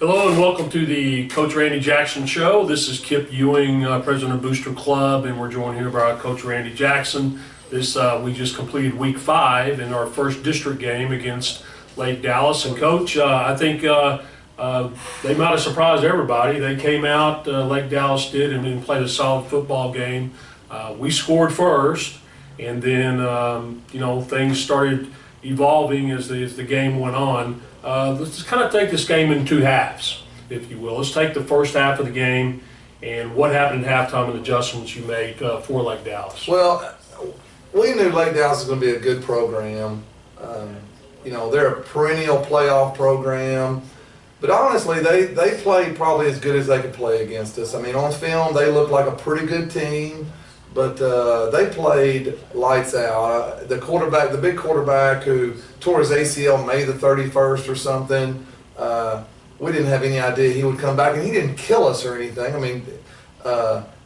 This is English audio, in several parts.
Hello and welcome to the Coach Randy Jackson Show. This is Kip Ewing, President of Booster Club, and we're joined here by Coach Randy Jackson. We just completed week 5 in our first district game against Lake Dallas. And Coach, I think they might have surprised everybody. They came out, Lake Dallas did, and played a solid football game. We scored first, and then things started evolving as the game went on. Let's kind of take this game in 2 halves, if you will. Let's take the first half of the game and what happened at halftime and adjustments you made for Lake Dallas. Well, we knew Lake Dallas was going to be a good program. They're a perennial playoff program. But honestly, they played probably as good as they could play against us. I mean, on film, they looked like a pretty good team. But they played lights out. The big quarterback who tore his ACL May the 31st or something, we didn't have any idea he would come back. And he didn't kill us or anything. I mean,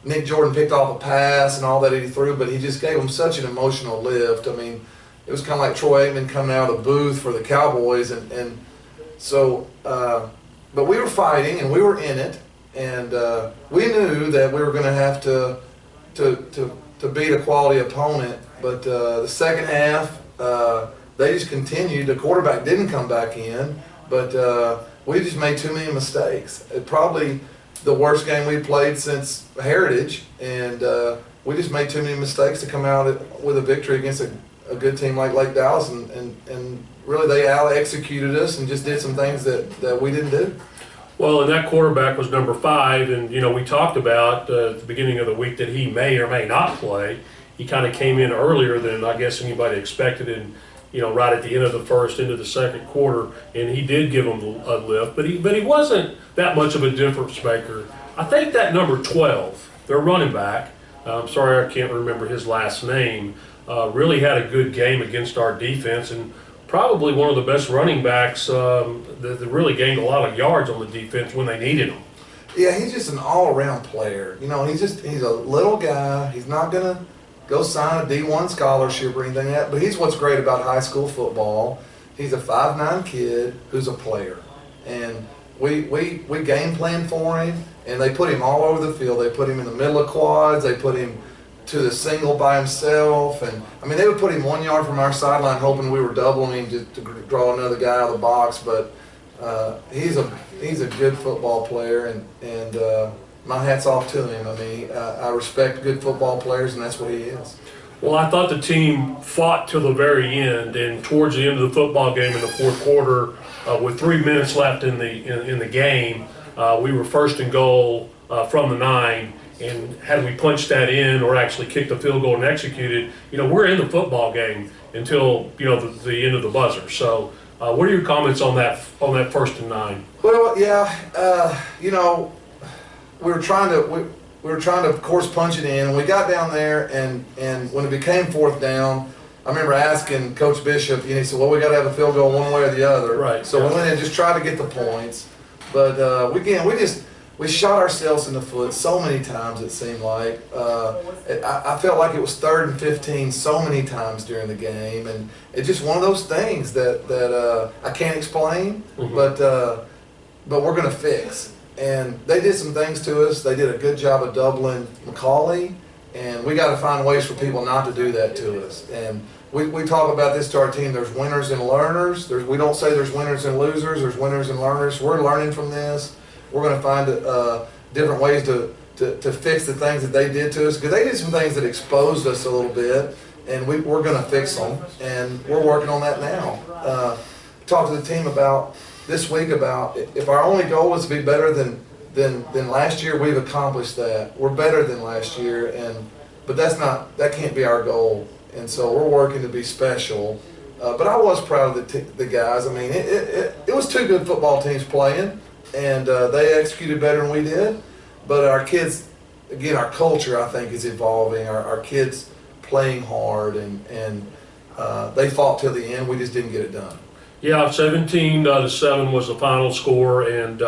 Nick Jordan picked off a pass and all that he threw, but he just gave him such an emotional lift. I mean, it was kind of like Troy Aikman coming out of the booth for the Cowboys. And so, but we were fighting and we were in it. And we knew that we were going to have to beat a quality opponent, but the second half they just continued. The quarterback didn't come back in, but we just made too many mistakes. Probably the worst game we played since Heritage, and we just made too many mistakes to come out with a victory against a good team like Lake Dallas, and really they out-executed us and just did some things that we didn't do. Well, and that quarterback was number 5, and we talked about at the beginning of the week that he may or may not play. He kind of came in earlier than I guess anybody expected, and right at the end of the first, into the second quarter, and he did give him a lift, but he wasn't that much of a difference maker. I think that number 12, their running back, I'm sorry I can't remember his last name, really had a good game against our defense, and probably one of the best running backs that really gained a lot of yards on the defense when they needed him. Yeah, he's just an all-around player. He's a little guy. He's not going to go sign a D1 scholarship or anything like that, but he's what's great about high school football. He's a 5'9" kid who's a player. And we game plan for him, and they put him all over the field. They put him in the middle of quads. They put him to the single by himself, and I mean they would put him 1 yard from our sideline hoping we were doubling him to draw another guy out of the box, but he's a good football player, and my hat's off to him. I mean, I respect good football players, and that's what he is. Well, I thought the team fought till the very end, and towards the end of the football game in the fourth quarter, with 3 minutes left in the game, we were first and goal from the 9. And had we punched that in or actually kicked the field goal and executed, we're in the football game until the end of the buzzer. So, what are your comments on that first and 9? Well, yeah, we were trying to of course punch it in, and we got down there, and when it became fourth down, I remember asking Coach Bishop, he said, "Well, we got to have a field goal one way or the other." Right. So we went in and just tried to get the points, but we shot ourselves in the foot so many times, it seemed like. I felt like it was 3rd and 15 so many times during the game, and it's just one of those things that I can't explain, but we're going to fix. And they did some things to us. They did a good job of doubling McCauley, and we got to find ways for people not to do that to us. And we talk about this to our team. There's winners and learners. We don't say there's winners and losers. There's winners and learners. We're learning from this. We're going to find different ways to fix the things that they did to us, because they did some things that exposed us a little bit, and we're going to fix them, and we're working on that now. Talked to the team this week about if our only goal was to be better than last year, we've accomplished that. We're better than last year, but that can't be our goal, and so we're working to be special. But I was proud of the guys. I mean, it was 2 good football teams playing, and they executed better than we did. But our kids, again, our culture, I think, is evolving. Our kids playing hard, and they fought till the end. We just didn't get it done. Yeah, 17-7 was the final score, and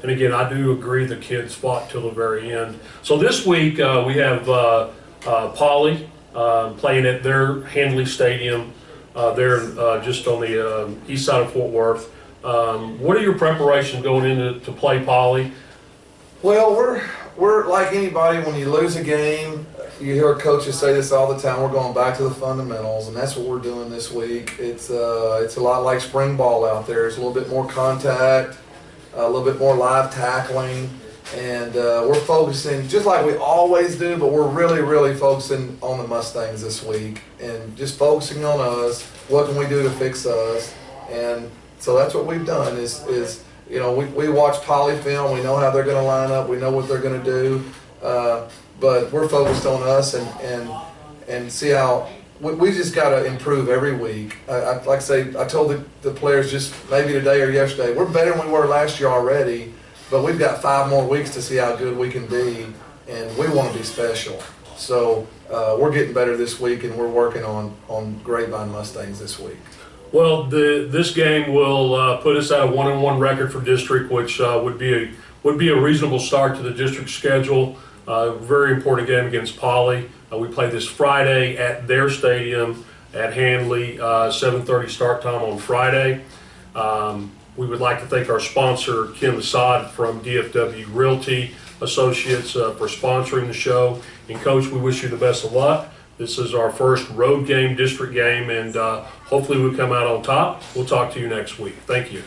again, I do agree the kids fought till the very end. So this week we have Poly playing at their Handley Stadium. They're just on the east side of Fort Worth. What are your preparations going into to play Poly? Well, we're like anybody. When you lose a game, you hear coaches say this all the time. We're going back to the fundamentals, and that's what we're doing this week. It's a lot like spring ball out there. It's a little bit more contact, a little bit more live tackling, and we're focusing just like we always do. But we're really focusing on the Mustangs this week, and just focusing on us. What can we do to fix us? And so that's what we've done. Is you know, we watch Poly film. We know how they're going to line up. We know what they're going to do. But we're focused on us and see how we just got to improve every week. Like I say, I told the players just maybe today or yesterday, we're better than we were last year already, but we've got 5 more weeks to see how good we can be, and we want to be special. So we're getting better this week, and we're working on Grapevine Mustangs this week. Well, this game will put us at a 1-1 record for district, which would be a reasonable start to the district schedule. Very important game against Poly. We play this Friday at their stadium at Handley, 7:30 start time on Friday. We would like to thank our sponsor, Ken Assad from DFW Realty Associates, for sponsoring the show. And Coach, we wish you the best of luck. This is our first road game, district game, and hopefully we come out on top. We'll talk to you next week. Thank you.